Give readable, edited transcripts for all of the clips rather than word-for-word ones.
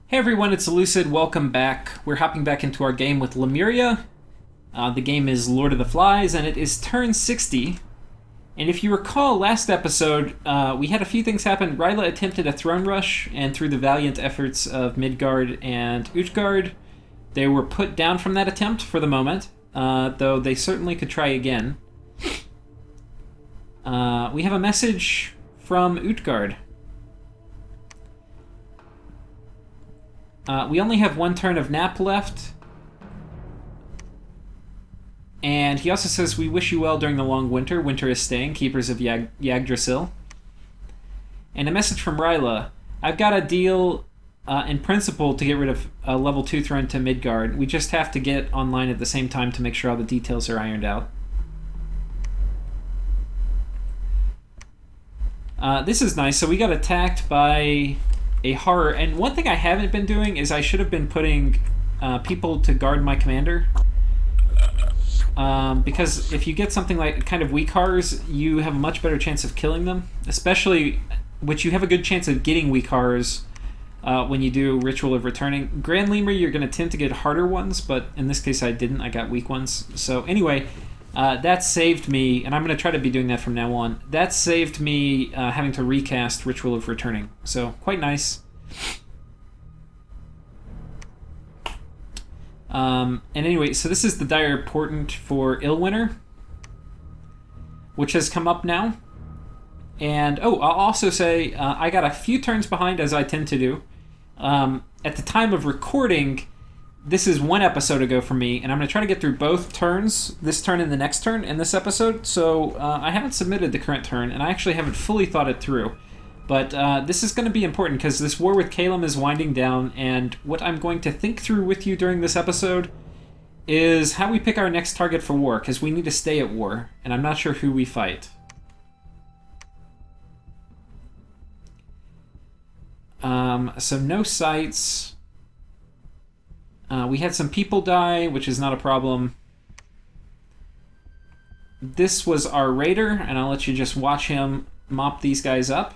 Hey everyone, it's Lucid. Welcome back. We're hopping back into our game with Lemuria. The game is Lord of the Flies, and it is turn 60. And if you recall last episode, we had a few things happen. Rila attempted a throne rush, and through the valiant efforts of Midgard and Utgard, they were put down from that attempt for the moment, though they certainly could try again. We have a message from Utgard. We only have one turn of nap left. And he also says, we wish you well during the long winter. Winter is staying, keepers of Yggdrasil. And a message from Rila. I've got a deal in principle to get rid of a level 2 throne to Midgard. We just have to get online at the same time to make sure all the details are ironed out. This is nice. So we got attacked by a horror, and one thing I haven't been doing is I should have been putting people to guard my commander, because if you get something like kind of weak horrors, you have a much better chance of killing them, especially, which you have a good chance of getting weak horrors when you do Ritual of Returning. Grand Lemur, you're going to tend to get harder ones, but in this case I didn't. I got weak ones. So anyway, that saved me, and I'm going to try to be doing that from now on. That saved me having to recast Ritual of Returning. So, quite nice. And anyway, so this is the dire portent for Illwinter, which has come up now. And, I'll also say, I got a few turns behind, as I tend to do. At the time of recording, this is one episode ago for me, and I'm going to try to get through both turns, this turn and the next turn, in this episode. So I haven't submitted the current turn, and I actually haven't fully thought it through. But this is going to be important, because this war with Calum is winding down, and what I'm going to think through with you during this episode is how we pick our next target for war, because we need to stay at war, and I'm not sure who we fight. So no sites. We had some people die, which is not a problem. This was our raider, and I'll let you just watch him mop these guys up.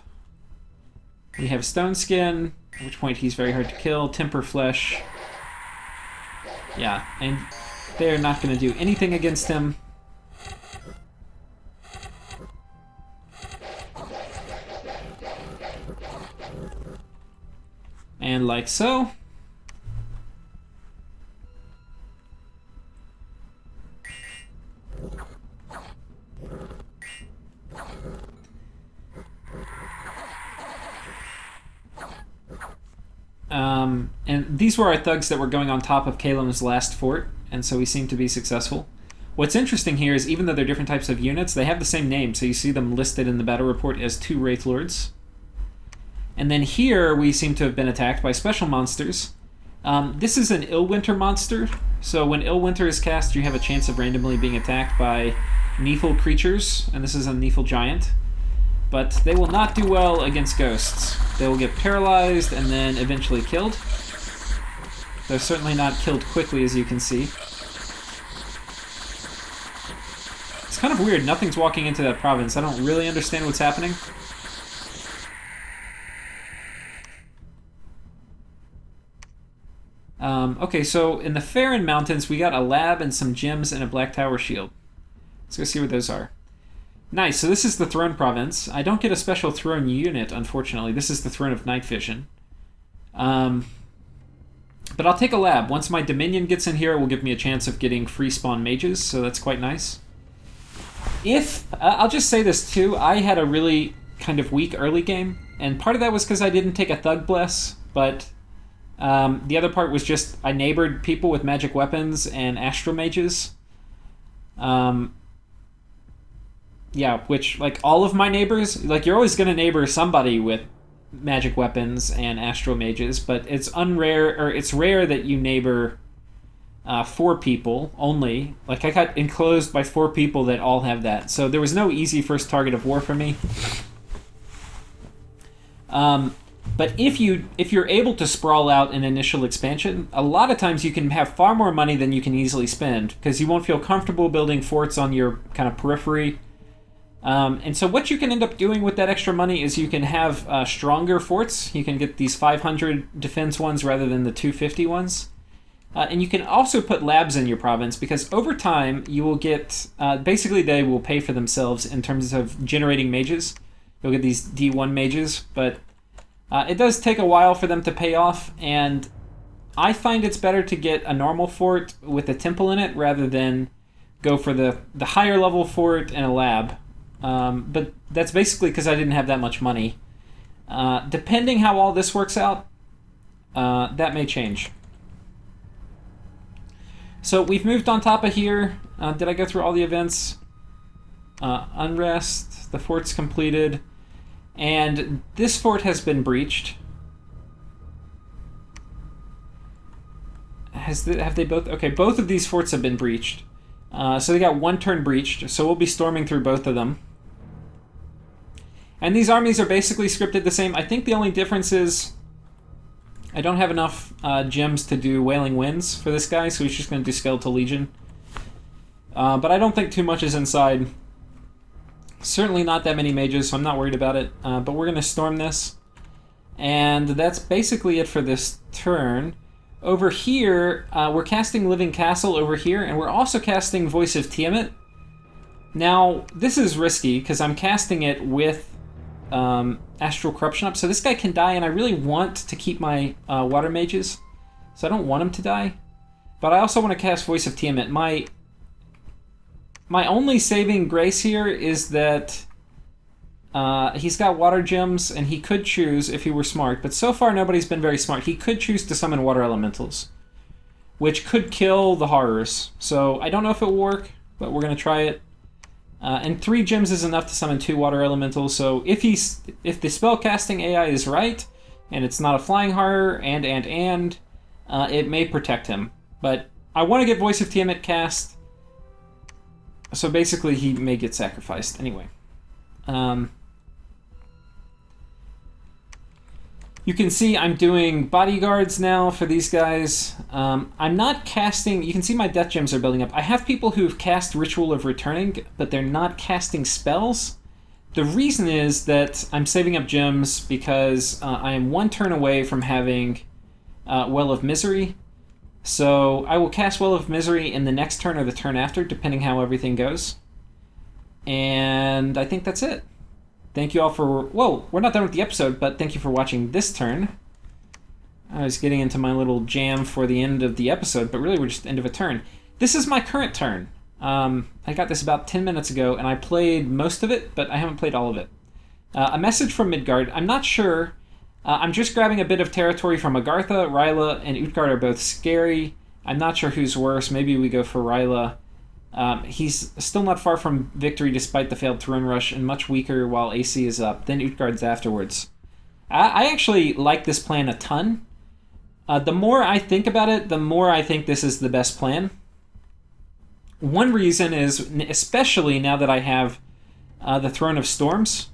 We have Stone Skin, at which point he's very hard to kill. Temper Flesh. Yeah, and they're not going to do anything against him. And like so. And these were our thugs that were going on top of Caelum's last fort, and so we seem to be successful. What's interesting here is even though they're different types of units, they have the same name, so you see them listed in the battle report as 2 Wraith Lords. And then here we seem to have been attacked by special monsters. This is an Illwinter monster, so when Illwinter is cast, you have a chance of randomly being attacked by Nephil creatures, and this is a Nephil giant. But they will not do well against ghosts. They will get paralyzed and then eventually killed. They're certainly not killed quickly, as you can see. It's kind of weird. Nothing's walking into that province. I don't really understand what's happening. Okay, so in the Farron Mountains, we got a lab and some gems and a Black Tower shield. Let's go see what those are. Nice, so this is the Throne Province. I don't get a special Throne unit, unfortunately. This is the Throne of Night Vision. But I'll take a lab. Once my Dominion gets in here, it will give me a chance of getting free spawn mages, so that's quite nice. I'll just say this too, I had a really kind of weak early game, and part of that was because I didn't take a Thug Bless, but the other part was just I neighbored people with magic weapons and Astro Mages. Yeah, which, like, all of my neighbors, like, you're always going to neighbor somebody with magic weapons and astral mages, but it's rare that you neighbor 4 people only. Like, I got enclosed by 4 people that all have that, so there was no easy first target of war for me. But if you're able to sprawl out an initial expansion, a lot of times you can have far more money than you can easily spend, because you won't feel comfortable building forts on your kind of periphery. And so what you can end up doing with that extra money is you can have stronger forts. You can get these 500 defense ones rather than the 250 ones. And you can also put labs in your province, because over time you will get, basically they will pay for themselves in terms of generating mages. You'll get these D1 mages, but it does take a while for them to pay off, and I find it's better to get a normal fort with a temple in it rather than go for the higher level fort and a lab. But that's basically because I didn't have that much money. Depending how all this works out, that may change. So we've moved on top of here. Did I go through all the events? Unrest, the fort's completed, and this fort has been breached. Have they both? Okay, both of these forts have been breached. So they got one turn breached, so we'll be storming through both of them. And these armies are basically scripted the same. I think the only difference is I don't have enough gems to do Wailing Winds for this guy, so he's just going to do Skeletal Legion. But I don't think too much is inside. Certainly not that many mages, so I'm not worried about it. But we're going to storm this. And that's basically it for this turn. Over here, we're casting Living Castle over here, and we're also casting Voice of Tiamat. Now, this is risky, because I'm casting it with Astral Corruption up, so this guy can die, and I really want to keep my water mages, so I don't want him to die. But I also want to cast Voice of Tiamat. My only saving grace here is that he's got water gems, and he could choose, if he were smart, but so far nobody's been very smart, he could choose to summon water elementals, which could kill the horrors. So I don't know if it will work, but we're going to try it. And 3 gems is enough to summon 2 water elementals, so if the spellcasting AI is right, and it's not a flying horror, and it may protect him. But I want to get Voice of Tiamat cast, so basically he may get sacrificed anyway. You can see I'm doing bodyguards now for these guys. I'm not casting... You can see my death gems are building up. I have people who've cast Ritual of Returning, but they're not casting spells. The reason is that I'm saving up gems because I am 1 turn away from having Well of Misery. So I will cast Well of Misery in the next turn or the turn after, depending how everything goes. And I think that's it. Thank you all for... Whoa, we're not done with the episode, but thank you for watching this turn. I was getting into my little jam for the end of the episode, but really we're just end of a turn. This is my current turn. I got this about 10 minutes ago, and I played most of it, but I haven't played all of it. A message from Midgard. I'm not sure. I'm just grabbing a bit of territory from Agartha. Rila and Utgard are both scary. I'm not sure who's worse. Maybe we go for Rila. He's still not far from victory despite the failed throne rush, and much weaker while AC is up. Then Utgard's afterwards. I actually like this plan a ton. The more I think about it, the more I think this is the best plan. One reason is, especially now that I have the Throne of Storms,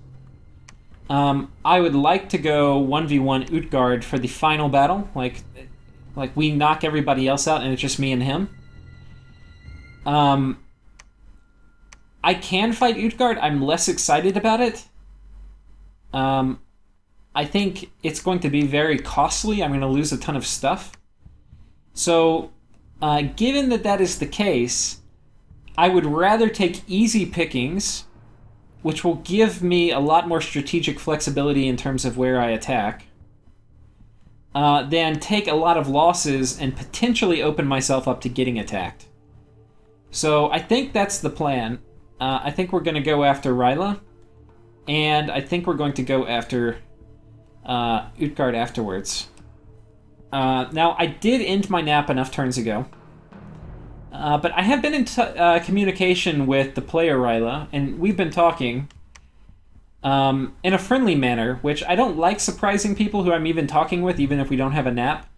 I would like to go 1v1 Utgard for the final battle. Like we knock everybody else out and it's just me and him. I can fight Utgard. I'm less excited about it. I think it's going to be very costly. I'm going to lose a ton of stuff. So, given that that is the case, I would rather take easy pickings, which will give me a lot more strategic flexibility in terms of where I attack, than take a lot of losses and potentially open myself up to getting attacked. So I think that's the plan. I think we're going to go after Rila, and I think we're going to go after Utgard afterwards. Now, I did end my nap enough turns ago, but I have been in communication with the player Rila, and we've been talking in a friendly manner, which I don't like surprising people who I'm even talking with, even if we don't have a nap.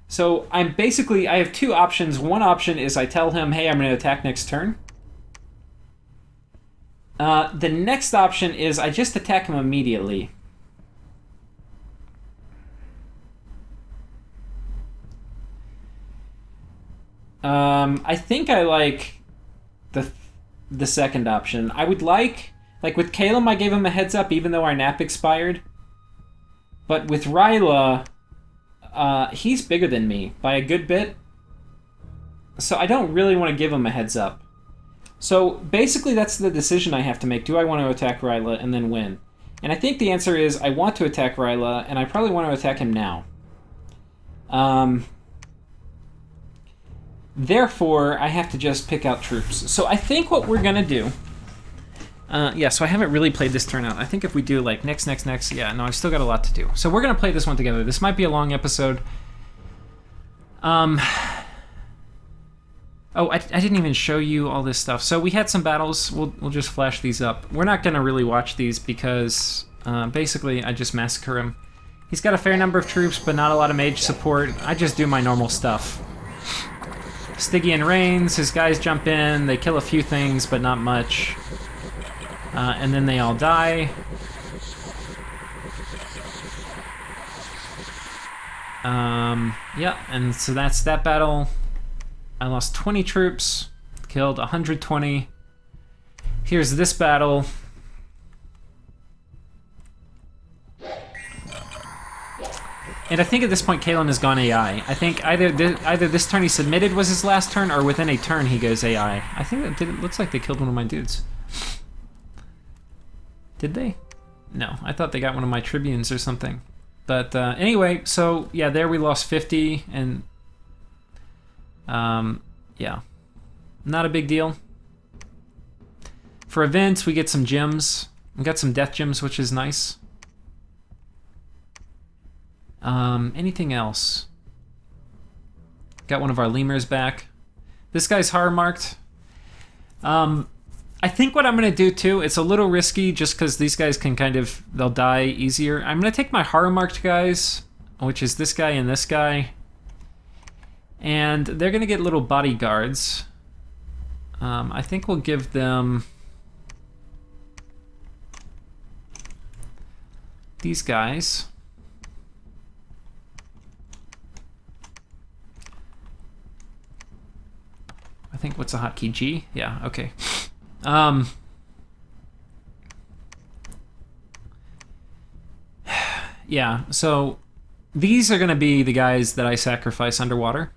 So I have 2 options. One option is I tell him, hey, I'm going to attack next turn. The next option is I just attack him immediately. I think I like the second option. I would like with Calum, I gave him a heads up even though our nap expired. But with Rila, he's bigger than me by a good bit. So I don't really want to give him a heads up. So basically that's the decision I have to make. Do I want to attack Rila and then win? And I think the answer is I want to attack Rila, and I probably want to attack him now. Therefore, I have to just pick out troops. So I think what we're going to do... so I haven't really played this turn out. I think if we do like next, yeah, no, I've still got a lot to do. So we're going to play this one together. This might be a long episode. Oh, I didn't even show you all this stuff. So we had some battles. We'll just flash these up. We're not going to really watch these because basically I just massacre him. He's got a fair number of troops, but not a lot of mage support. I just do my normal stuff. Stygian Reigns, his guys jump in. They kill a few things, but not much. And then they all die. Yeah, and so that's that battle. I lost 20 troops, killed 120. Here's this battle. And I think at this point Caelum has gone AI. I think either this turn he submitted was his last turn, or within a turn he goes AI. I think it looks like they killed one of my dudes. Did they? No, I thought they got one of my tribunes or something. But anyway, so yeah, there we lost 50, and yeah, not a big deal. For events, we get some gems. We got some death gems, which is nice. Anything else? Got one of our lemurs back. This guy's horror marked. I think what I'm going to do, too, it's a little risky just because these guys can they'll die easier. I'm going to take my horror marked guys, which is this guy and this guy. And they're going to get little bodyguards. I think we'll give them these guys. I think, what's the hotkey? G? Yeah, okay. Yeah, so these are going to be the guys that I sacrifice underwater.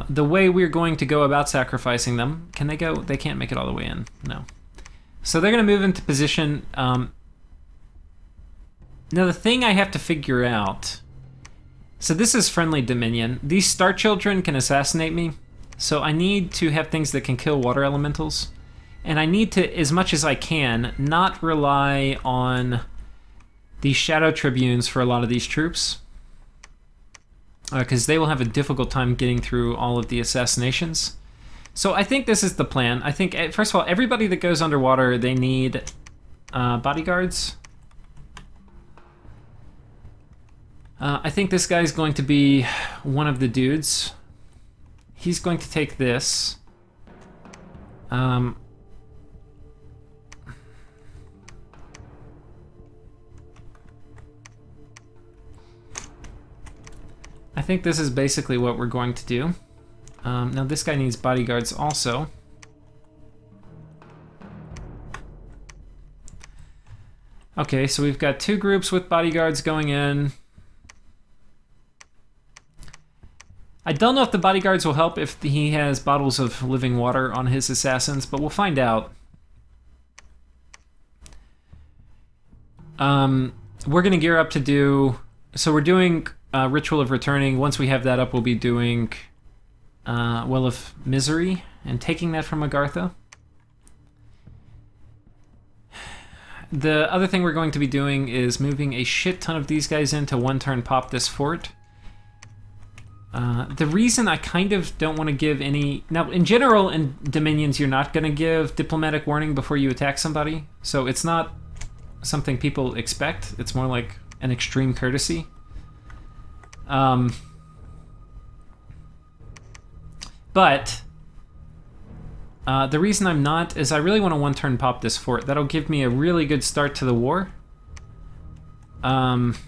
The way we're going to go about sacrificing them, can they go? They can't make it all the way in. No. So they're going to move into position. Now the thing I have to figure out... So this is friendly Dominion. These Star Children can assassinate me. So I need to have things that can kill water elementals. And I need to, as much as I can, not rely on these Shadow Tribunes for a lot of these troops. Because they will have a difficult time getting through all of the assassinations. So I think this is the plan. I think, first of all, everybody that goes underwater, they need bodyguards. I think this guy's going to be one of the dudes. He's going to take this. I think this is basically what we're going to do. Now this guy needs bodyguards also. Okay, so we've got two groups with bodyguards going in. I don't know if the bodyguards will help if he has bottles of living water on his assassins, but we'll find out. We're going to gear up to do... So we're doing Ritual of Returning. Once we have that up, we'll be doing Well of Misery and taking that from Agartha. The other thing we're going to be doing is moving a shit ton of these guys in to one turn pop this fort. The reason I kind of don't want to give any... Now, in general, in Dominions, you're not going to give diplomatic warning before you attack somebody. So it's not something people expect. It's more like an extreme courtesy. But the reason I'm not is I really want to one-turn pop this fort. That'll give me a really good start to the war. And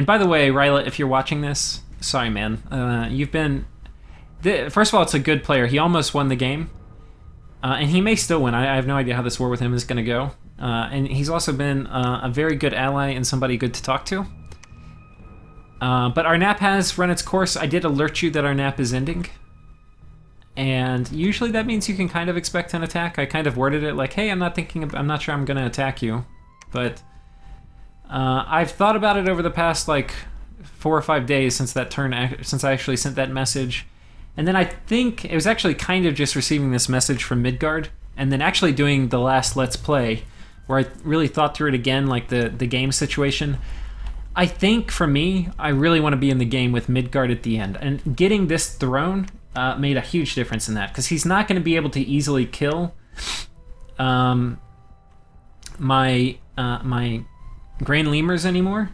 by the way, Rila, if you're watching this, sorry, man. You've been First of all, it's a good player. He almost won the game. And he may still win. I have no idea how this war with him is going to go. And he's also been a very good ally and somebody good to talk to. But our nap has run its course. I did alert you that our nap is ending. And usually that means you can kind of expect an attack. I kind of worded it like, hey, I'm not sure I'm going to attack you. But I've thought about it over the past, like, 4 or 5 days since I actually sent that message. And then I think it was actually kind of just receiving this message from Midgard, and then actually doing the last Let's Play, where I really thought through it again, like the game situation. I think, for me, I really want to be in the game with Midgard at the end. And getting this throne made a huge difference in that, because he's not going to be able to easily kill my Grain Lemurs anymore,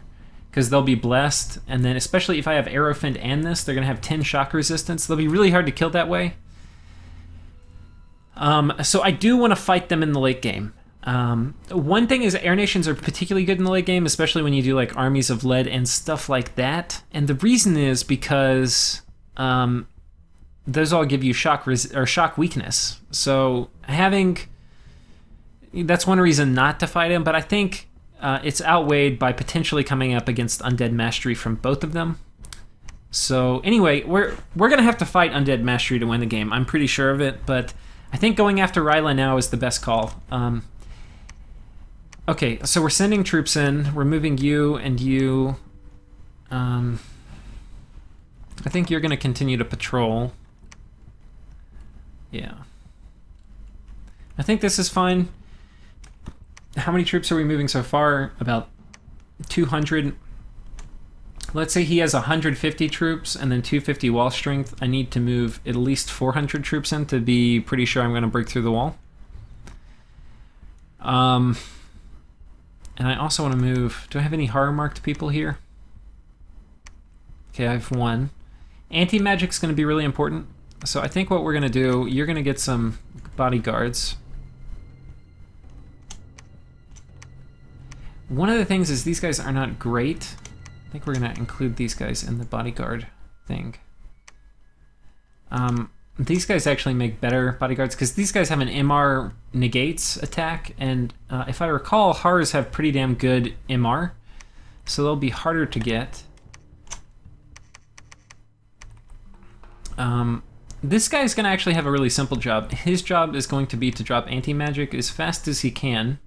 because they'll be blessed, and then especially if I have Arrowfend and this, they're going to have 10 shock resistance. They'll be really hard to kill that way. So I do want to fight them in the late game. One thing is Air Nations are particularly good in the late game, especially when you do like armies of lead and stuff like that. And the reason is because those all give you shock weakness. So that's one reason not to fight him, but I think it's outweighed by potentially coming up against Undead Mastery from both of them. So anyway, we're going to have to fight Undead Mastery to win the game. I'm pretty sure of it, but I think going after Rila now is the best call. Okay, so we're sending troops in. We're moving you and you. I think you're going to continue to patrol. Yeah. I think this is fine. How many troops are we moving so far? About 200. Let's say he has 150 troops and then 250 wall strength. I need to move at least 400 troops in to be pretty sure I'm going to break through the wall. And I also want to move... Do I have any horror-marked people here? Okay, I have one. Anti-magic's going to be really important. So I think what we're going to do, you're going to get some bodyguards. One of the things is these guys are not great. I think we're going to include these guys in the bodyguard thing. These guys actually make better bodyguards because these guys have an MR negates attack, and if I recall, Horrors have pretty damn good MR, so they'll be harder to get. This guy's going to actually have a really simple job. His job is going to be to drop anti-magic as fast as he can,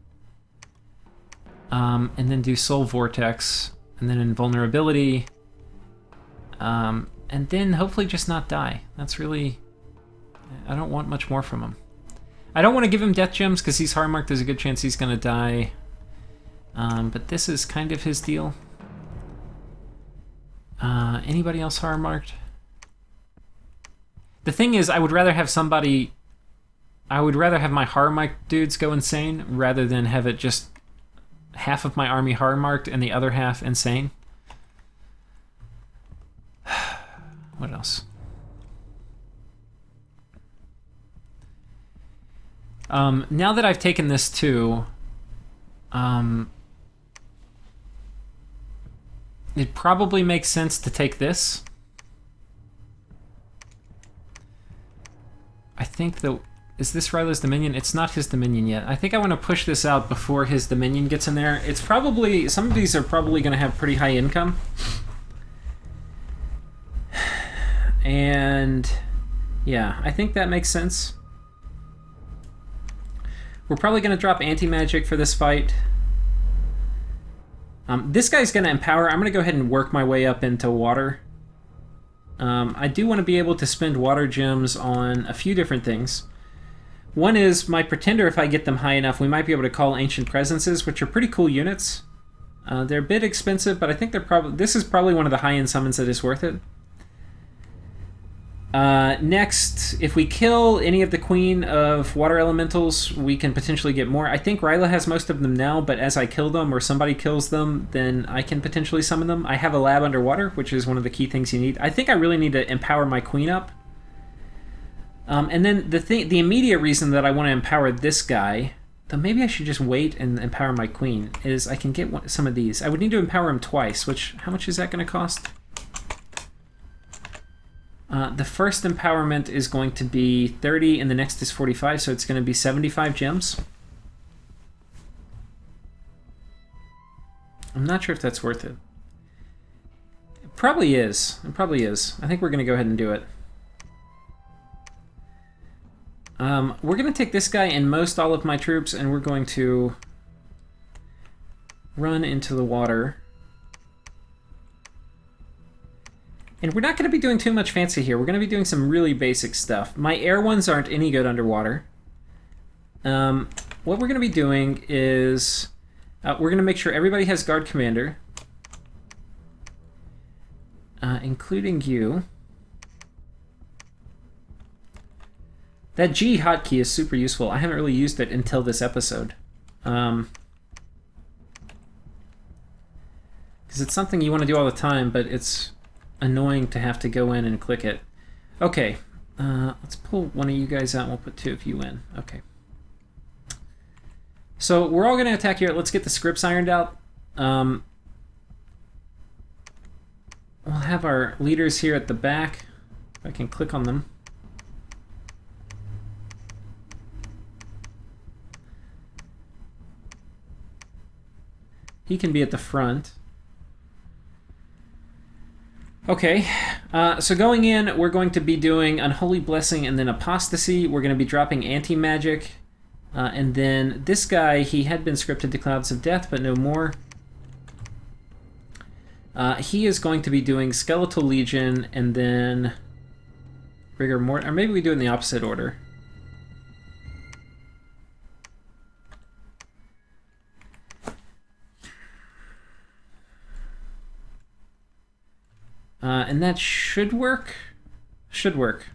and then do Soul Vortex, and then Invulnerability, and then hopefully just not die. That's really... I don't want much more from him. I don't want to give him Death Gems because he's hard-marked. There's a good chance he's going to die. But this is kind of his deal. Anybody else hard-marked? The thing is, I would rather have somebody... I would rather have my hard-marked dudes go insane rather than have it just half of my army hard-marked and the other half insane. What else? Now that I've taken this too, it probably makes sense to take this. I think is this Ryla's Dominion? It's not his Dominion yet. I think I want to push this out before his Dominion gets in there. It's probably, some of these are probably going to have pretty high income. And yeah, I think that makes sense. We're probably going to drop anti-magic for this fight. This guy's going to empower. I'm going to go ahead and work my way up into water. I do want to be able to spend water gems on a few different things. One is my Pretender, if I get them high enough, we might be able to call Ancient Presences, which are pretty cool units. They're a bit expensive, but I think this is probably one of the high-end summons that is worth it. Next, if we kill any of the Queen of Water Elementals, we can potentially get more. I think Rila has most of them now, but as I kill them or somebody kills them, then I can potentially summon them. I have a lab underwater, which is one of the key things you need. I think I really need to empower my Queen up. And then the immediate reason that I want to empower this guy, though maybe I should just wait and empower my Queen, is I can get some of these. I would need to empower him twice, which, how much is that going to cost? The first empowerment is going to be 30, and the next is 45, so it's going to be 75 gems. I'm not sure if that's worth it. It probably is. It probably is. I think we're going to go ahead and do it. We're going to take this guy and most all of my troops, and we're going to run into the water. And we're not going to be doing too much fancy here. We're going to be doing some really basic stuff. My air ones aren't any good underwater. What we're going to be doing is we're going to make sure everybody has guard commander, including you. That G hotkey is super useful. I haven't really used it until this episode. Because it's something you want to do all the time, but it's annoying to have to go in and click it. Okay, let's pull one of you guys out and we'll put two of you in. Okay. So we're all going to attack here. Let's get the scripts ironed out. We'll have our leaders here at the back. If I can click on them. He can be at the front. Okay, so going in, we're going to be doing Unholy Blessing and then Apostasy. We're going to be dropping Anti-Magic. And then this guy, he had been scripted to Clouds of Death, but no more. He is going to be doing Skeletal Legion and then Rigor Mortis. Or maybe we do it in the opposite order. And that should work. Should work.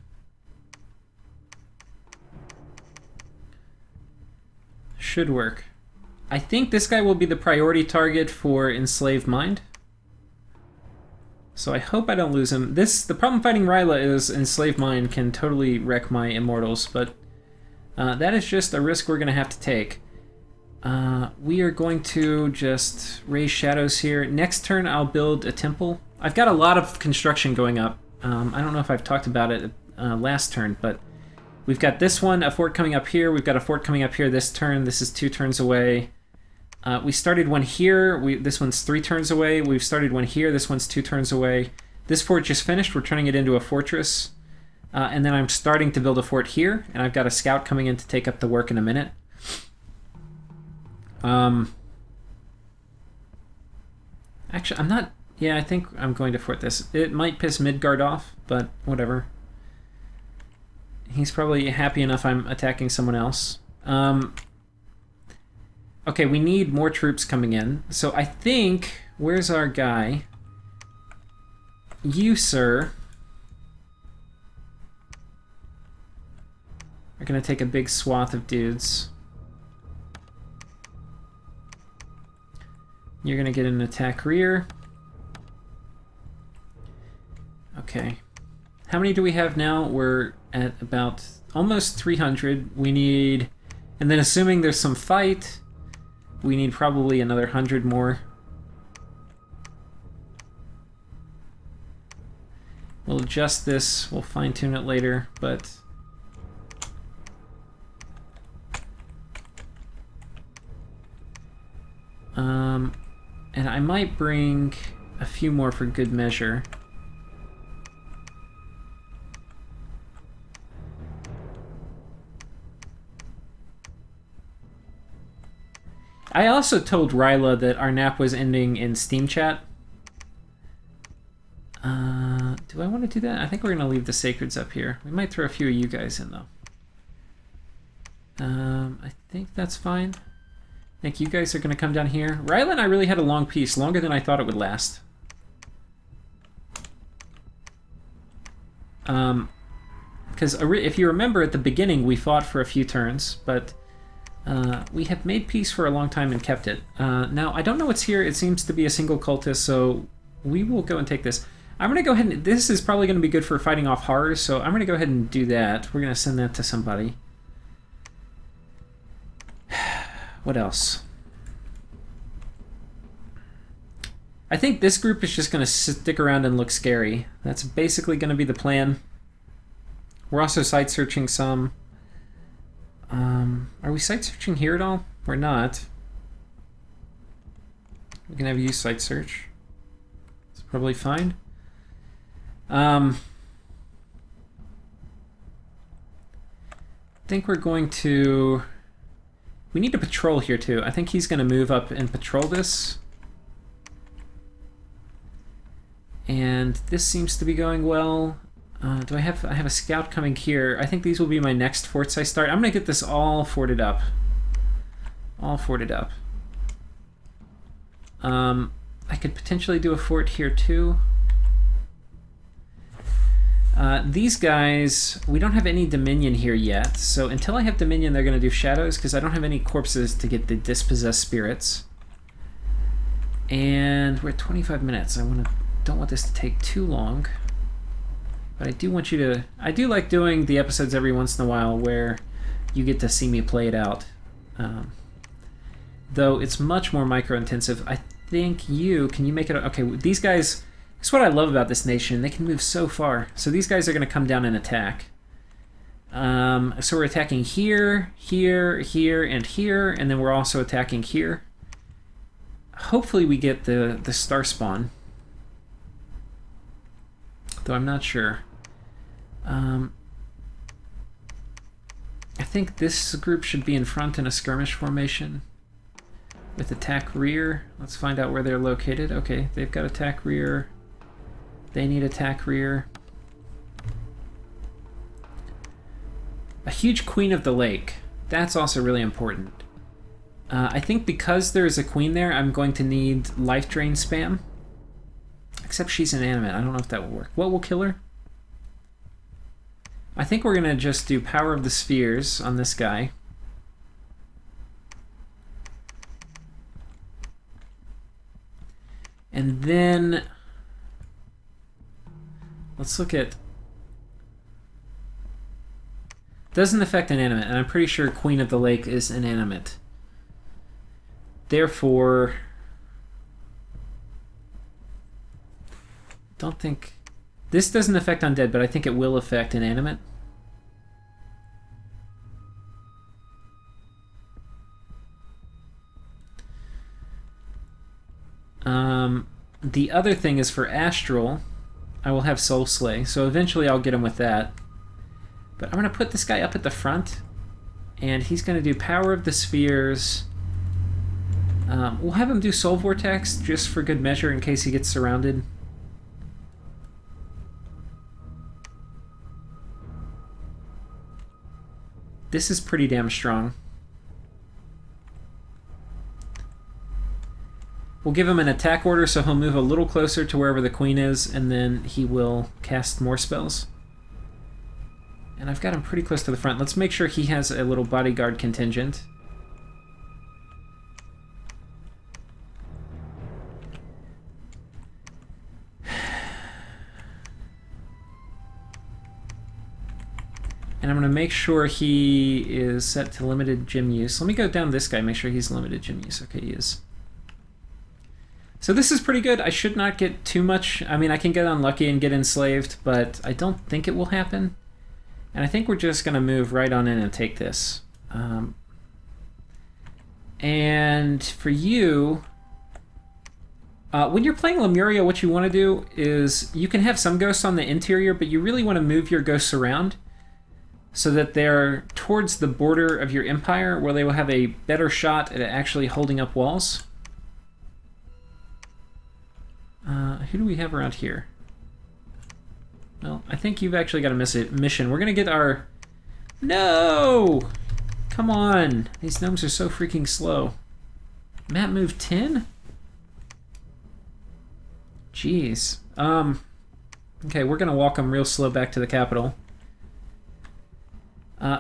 Should work. I think this guy will be the priority target for Enslaved Mind. So I hope I don't lose him. The problem fighting Rila is Enslaved Mind can totally wreck my Immortals, but that is just a risk we're going to have to take. We are going to just raise shadows here. Next turn I'll build a temple. I've got a lot of construction going up. I don't know if I've talked about it last turn, but we've got this one, a fort coming up here. We've got a fort coming up here this turn. This is 2 turns away. We started one here. This one's 3 turns away. We've started one here. This one's 2 turns away. This fort just finished. We're turning it into a fortress. And then I'm starting to build a fort here, and I've got a scout coming in to take up the work in a minute. Actually, I'm not... Yeah, I think I'm going to fort this. It might piss Midgard off, but whatever. He's probably happy enough I'm attacking someone else. Okay, we need more troops coming in. So I think... Where's our guy? You, sir, are going to take a big swath of dudes. You're going to get an attack rear. Okay. How many do we have now? We're at about almost 300. We need... And then assuming there's some fight, we need probably another 100 more. We'll adjust this. We'll fine-tune it later, but... and I might bring a few more for good measure. I also told Rila that our nap was ending in Steam chat. Do I want to do that? I think we're going to leave the Sacreds up here. We might throw a few of you guys in, though. I think that's fine. I think you guys are going to come down here. Rila and I really had a long piece, longer than I thought it would last. Because if you remember at the beginning, we fought for a few turns, but we have made peace for a long time and kept it. Now, I don't know what's here. It seems to be a single cultist, so we will go and take this. I'm going to go ahead and... This is probably going to be good for fighting off horrors, so I'm going to go ahead and do that. We're going to send that to somebody. What else? I think this group is just going to stick around and look scary. That's basically going to be the plan. We're also site searching some. Are we site searching here at all? We're not. We can have you site search. It's probably fine. I think we're going to... We need to patrol here too. I think he's going to move up and patrol this. And this seems to be going well. I have a scout coming here. I think these will be my next forts I start. I'm going to get this all forted up. All forted up. I could potentially do a fort here too. These guys, we don't have any Dominion here yet. So until I have Dominion, they're going to do Shadows because I don't have any corpses to get the Dispossessed Spirits. And we're at 25 minutes. Don't want this to take too long. But I do want you to... I do like doing the episodes every once in a while where you get to see me play it out. Though it's much more micro-intensive. I think you... Can you make it... Okay, these guys... That's what I love about this nation. They can move so far. So these guys are going to come down and attack. So we're attacking here, here, here, and here. And then we're also attacking here. Hopefully we get the star spawn. Though I'm not sure. I think this group should be in front in a skirmish formation with attack rear. Let's find out where they're located. Okay, they've got attack rear. They need attack rear. A huge Queen of the Lake. That's also really important. I think because there is a queen there, I'm going to need life drain spam. Except she's inanimate. I don't know if that will work. What will kill her? I think we're going to just do Power of the Spheres on this guy. And then... Let's look at... Doesn't affect inanimate, and I'm pretty sure Queen of the Lake is inanimate. Therefore... Don't think... This doesn't affect undead, but I think it will affect inanimate. The other thing is for Astral, I will have Soul Slay, so eventually I'll get him with that. But I'm going to put this guy up at the front, and he's going to do Power of the Spheres. We'll have him do Soul Vortex just for good measure in case he gets surrounded. This is pretty damn strong. We'll give him an attack order so he'll move a little closer to wherever the queen is, and then he will cast more spells. And I've got him pretty close to the front. Let's make sure he has a little bodyguard contingent. And I'm going to make sure he is set to limited gym use. Let me go down this guy, make sure he's limited gym use. Okay, he is. So this is pretty good. I should not get too much. I mean, I can get unlucky and get enslaved, but I don't think it will happen. And I think we're just going to move right on in and take this. And for you, when you're playing Lemuria, what you want to do is you can have some ghosts on the interior, but you really want to move your ghosts around so that they're towards the border of your empire where they will have a better shot at actually holding up walls. Who do we have around here? Well, I think you've actually got a mission. We're going to get our... No! Come on. These gnomes are so freaking slow. Map move 10? Jeez. Okay, we're going to walk them real slow back to the capital.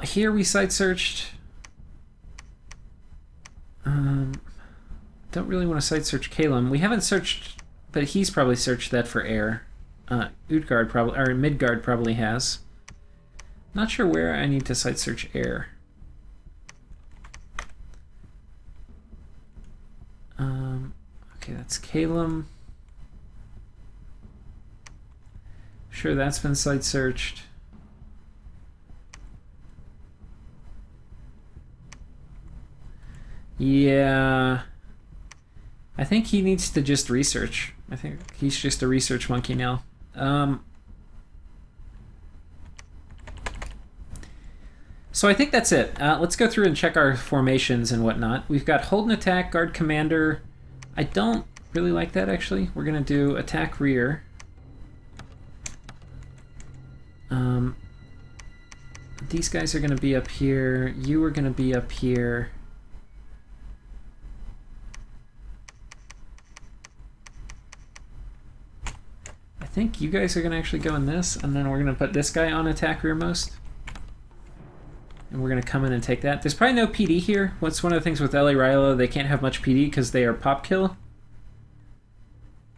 Here we site searched. Don't really want to site search Caelum. We haven't searched, but he's probably searched that for air. Utgard probably, or Midgard probably has. Not sure where I need to site search air. Okay, that's Calum. Sure, that's been site searched. Yeah. I think he needs to just research. I think he's just a research monkey now. So I think that's it. Let's go through and check our formations and whatnot. We've got hold and attack, guard commander. I don't really like that, actually. We're going to do attack rear. These guys are going to be up here. You are going to be up here. I think you guys are going to actually go in this, and then we're going to put this guy on attack rearmost. And we're going to come in and take that. There's probably no PD here. What's one of the things with LA Rila? They can't have much PD because they are pop kill.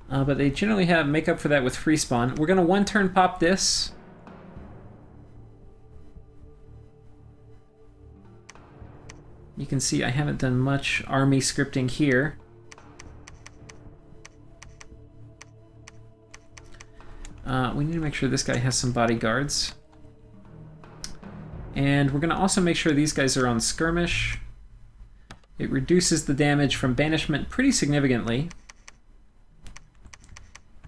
But they generally make up for that with free spawn. We're going to one turn pop this. You can see I haven't done much army scripting here. We need to make sure this guy has some bodyguards. And we're going to also make sure these guys are on skirmish. It reduces the damage from banishment pretty significantly.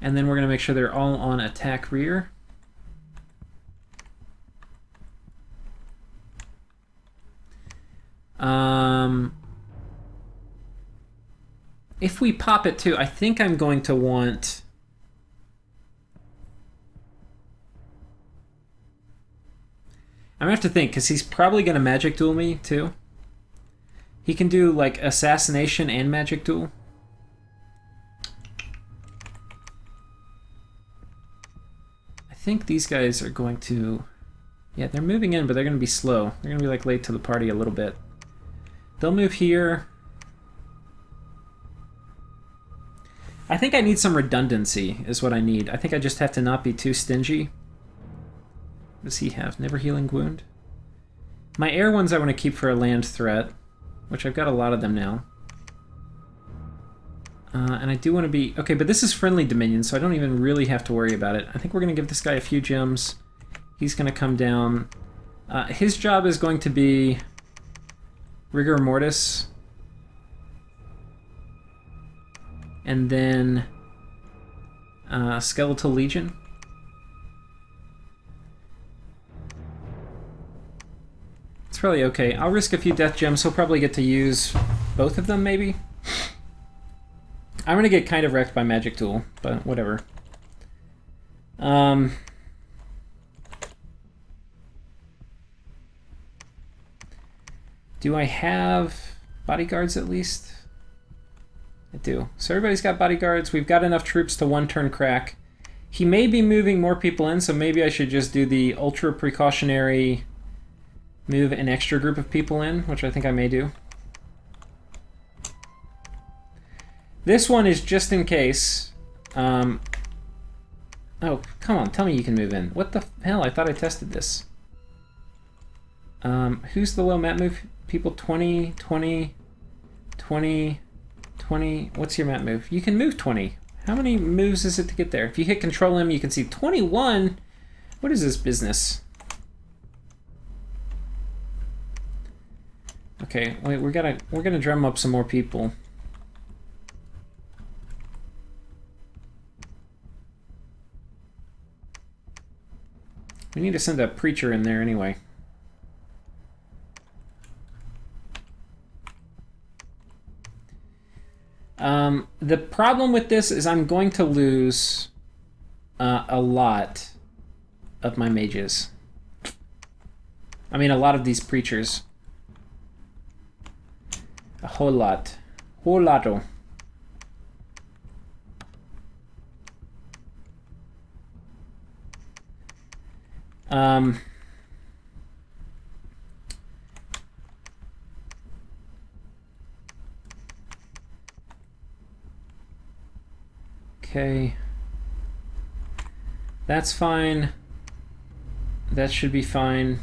And then we're going to make sure they're all on attack rear. If we pop it too, I think I'm going to want... I'm going to have to think, because he's probably going to magic duel me too. He can do like assassination and magic duel. I think these guys are going to... Yeah, they're moving in, but they're going to be slow. They're going to be like late to the party a little bit. They'll move here. I think I need some redundancy is what I need. I think I just have to not be too stingy. What does he have? Never healing wound? My air ones I want to keep for a land threat, which I've got a lot of them now. And I do want to be... Okay, but this is friendly dominion, so I don't even really have to worry about it. I think we're going to give this guy a few gems. He's going to come down. His job is going to be rigor mortis. And then skeletal legion. It's probably okay. I'll risk a few death gems. He'll probably get to use both of them, maybe. I'm going to get kind of wrecked by magic duel, but whatever. Do I have bodyguards at least? I do. So everybody's got bodyguards. We've got enough troops to one-turn crack. He may be moving more people in, so maybe I should just do the ultra precautionary move an extra group of people in, which I think I may do. This one is just in case. Oh, come on, tell me you can move in. What the hell? I thought I tested this. Who's the low map move? People 20, 20, 20, 20. What's your map move? You can move 20. How many moves is it to get there? If you hit Control M, you can see 21. What is this business? Okay, wait, we're gonna drum up some more people. We need to send a preacher in there anyway. The problem with this is I'm going to lose a lot of my mages. I mean, a lot of these preachers. A whole lot. Whole lotto. Okay. That's fine. That should be fine.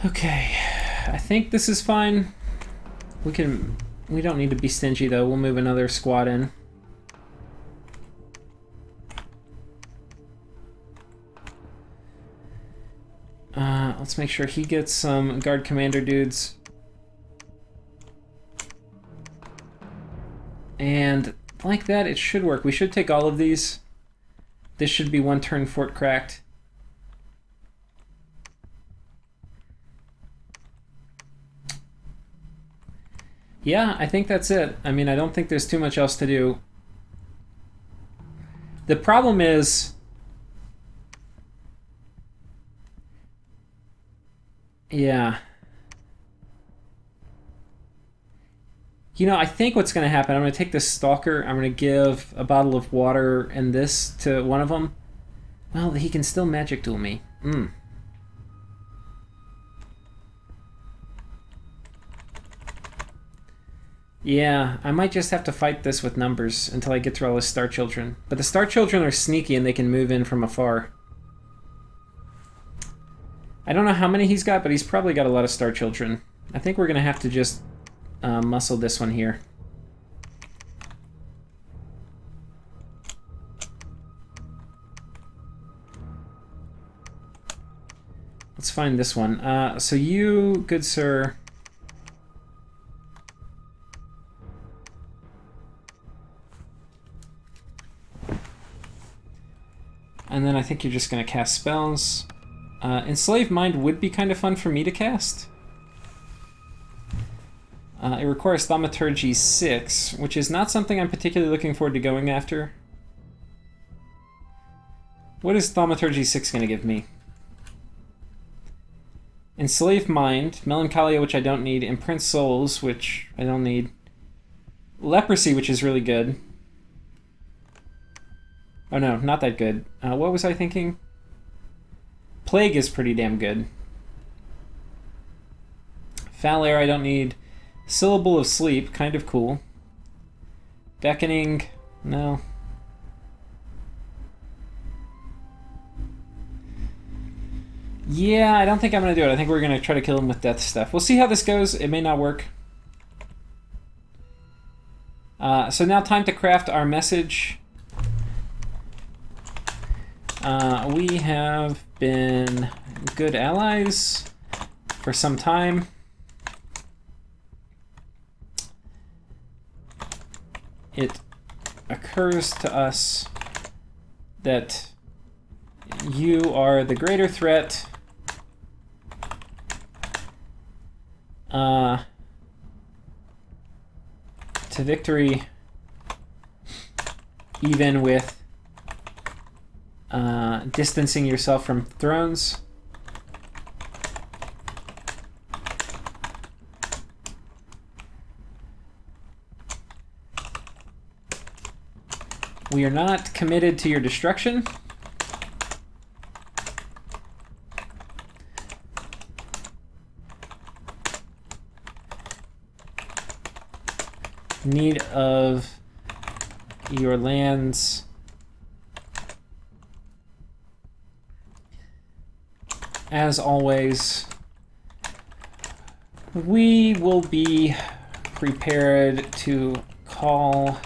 Okay, I think this is fine. We don't need to be stingy though. We'll move another squad in. Let's make sure he gets some guard commander dudes. And like that, it should work. We should take all of these. This should be one turn fort cracked. Yeah, I think that's it. I mean, I don't think there's too much else to do. The problem is... Yeah. You know, I think what's going to happen, I'm going to take this stalker, I'm going to give a bottle of water and this to one of them. Well, he can still magic duel me. Yeah, I might just have to fight this with numbers until I get through all the Star Children. But the Star Children are sneaky and they can move in from afar. I don't know how many he's got, but he's probably got a lot of Star Children. I think we're going to have to just muscle this one here. Let's find this one. So you, good sir... And then I think you're just going to cast spells. Enslave Mind would be kind of fun for me to cast. It requires Thaumaturgy 6, which is not something I'm particularly looking forward to going after. What is Thaumaturgy 6 going to give me? Enslave Mind, Melancholia, which I don't need, Imprint Souls, which I don't need, Leprosy, which is really good. Oh no, not that good. What was I thinking? Plague is pretty damn good. Foul Air I don't need. Syllable of Sleep, kind of cool. Beckoning, no. Yeah, I don't think I'm going to do it. I think we're going to try to kill him with death stuff. We'll see how this goes. It may not work. So now time to craft our message. We have been good allies for some time. It occurs to us that you are the greater threat to victory, even with distancing yourself from thrones. We are not committed to your destruction. Need of your lands. As always, we will be prepared to call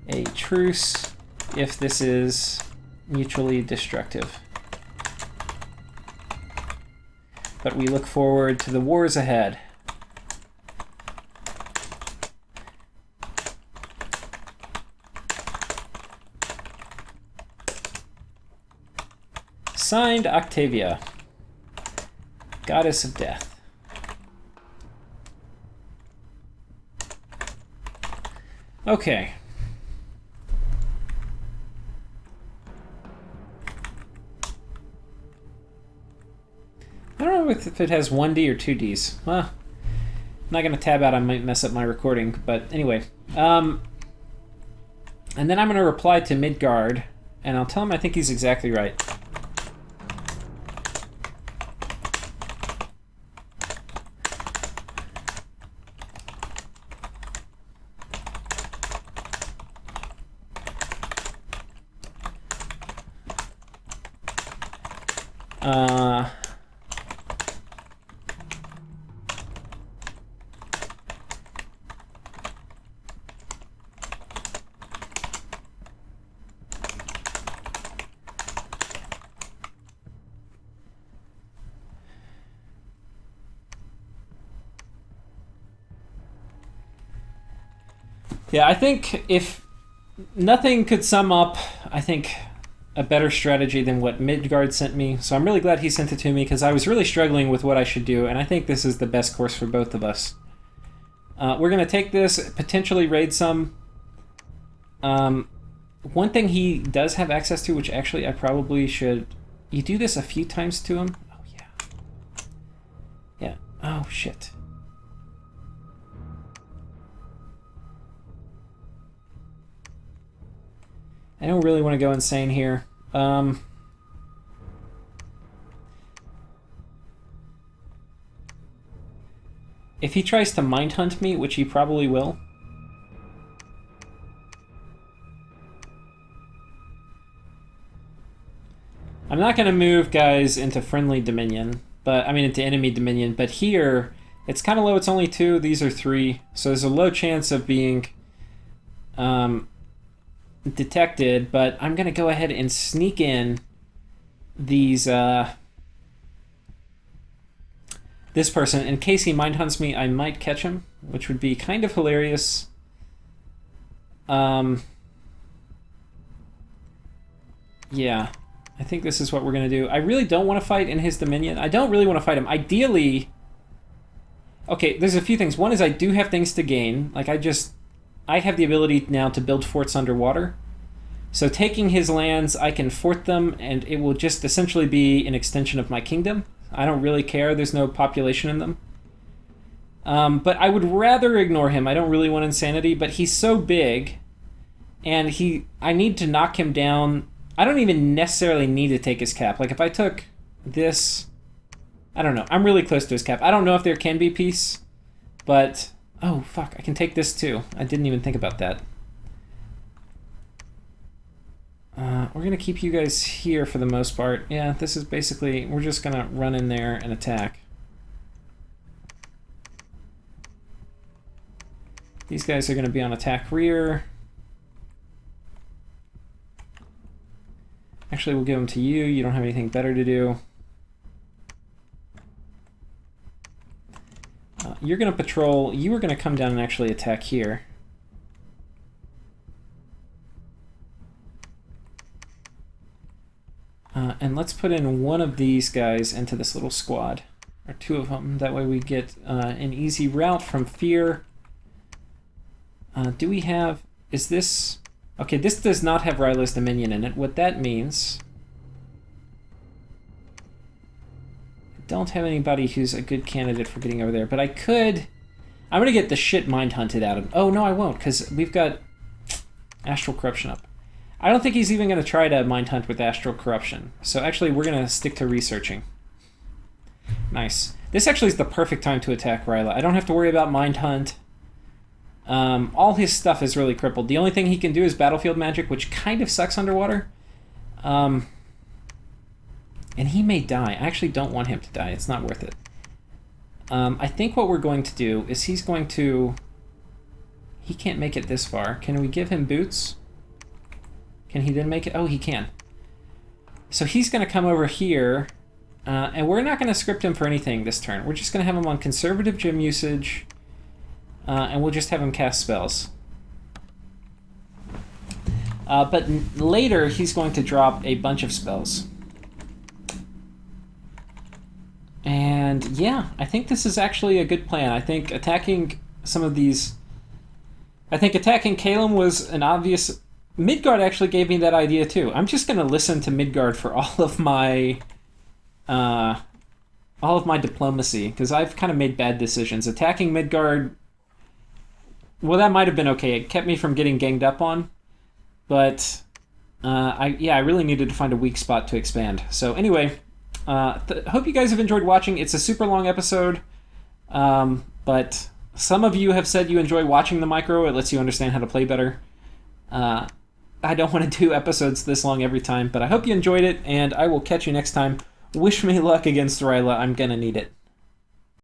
a truce if this is mutually destructive. But we look forward to the wars ahead. Signed, Octavia, Goddess of Death. Okay. I don't know if it has 1D or 2Ds. Well, I'm not going to tab out. I might mess up my recording. But anyway. And then I'm going to reply to Midgard, and I'll tell him I think he's exactly right. Yeah, I think if nothing could sum up, I think, a better strategy than what Midgard sent me. So I'm really glad he sent it to me because I was really struggling with what I should do, and I think this is the best course for both of us. We're going to take this, potentially raid some. One thing he does have access to, which actually I probably should... You do this a few times to him? Oh, yeah. Yeah. Oh, shit. I don't really want to go insane here. If he tries to mind hunt me, which he probably will... I'm not going to move guys into friendly dominion, into enemy dominion, but here, it's kind of low, it's only 2, these are 3, so there's a low chance of being detected, but I'm going to go ahead and sneak in these, this person. In case he mind hunts me, I might catch him, which would be kind of hilarious. Yeah. I think this is what we're going to do. I really don't want to fight in his dominion. I don't really want to fight him. Ideally... Okay, there's a few things. One is I do have things to gain. Like, I have the ability now to build forts underwater. So taking his lands, I can fort them, and it will just essentially be an extension of my kingdom. I don't really care. There's no population in them. But I would rather ignore him. I don't really want insanity, but he's so big, and I need to knock him down... I don't even necessarily need to take his cap. Like, if I took this... I don't know. I'm really close to his cap. I don't know if there can be peace, but... Oh, fuck. I can take this, too. I didn't even think about that. We're going to keep you guys here for the most part. Yeah, this is basically... We're just going to run in there and attack. These guys are going to be on attack rear. Actually, we'll give them to you. You don't have anything better to do. You're going to patrol. You are going to come down and actually attack here. And let's put in one of these guys into this little squad. Or 2 of them. That way we get an easy route from fear. Do we have... Is this... Okay, this does not have Rila's Dominion in it. What that means... I don't have anybody who's a good candidate for getting over there, but I could... I'm going to get the shit mind hunted out of him. Oh, no, I won't, because we've got Astral Corruption up. I don't think he's even going to try to mind hunt with Astral Corruption. So actually, we're going to stick to researching. Nice. This actually is the perfect time to attack Rila. I don't have to worry about mind hunt. All his stuff is really crippled. The only thing he can do is battlefield magic, which kind of sucks underwater. And he may die. I actually don't want him to die. It's not worth it. I think what we're going to do is he's going to... He can't make it this far. Can we give him boots? Can he then make it? Oh, he can. So he's going to come over here, and we're not going to script him for anything this turn. We're just going to have him on conservative gem usage, and we'll just have him cast spells. But later, he's going to drop a bunch of spells. And yeah, I think this is actually a good plan. I think attacking some of these... I think attacking Caelum was an obvious... Midgard actually gave me that idea too. I'm just going to listen to Midgard for all of my diplomacy, because I've kind of made bad decisions. Attacking Midgard, well, that might have been okay. It kept me from getting ganged up on, but I really needed to find a weak spot to expand. So anyway, hope you guys have enjoyed watching. It's a super long episode, but some of you have said you enjoy watching the micro. It lets you understand how to play better. I don't want to do episodes this long every time, but I hope you enjoyed it, and I will catch you next time. Wish me luck against Rila. I'm going to need it.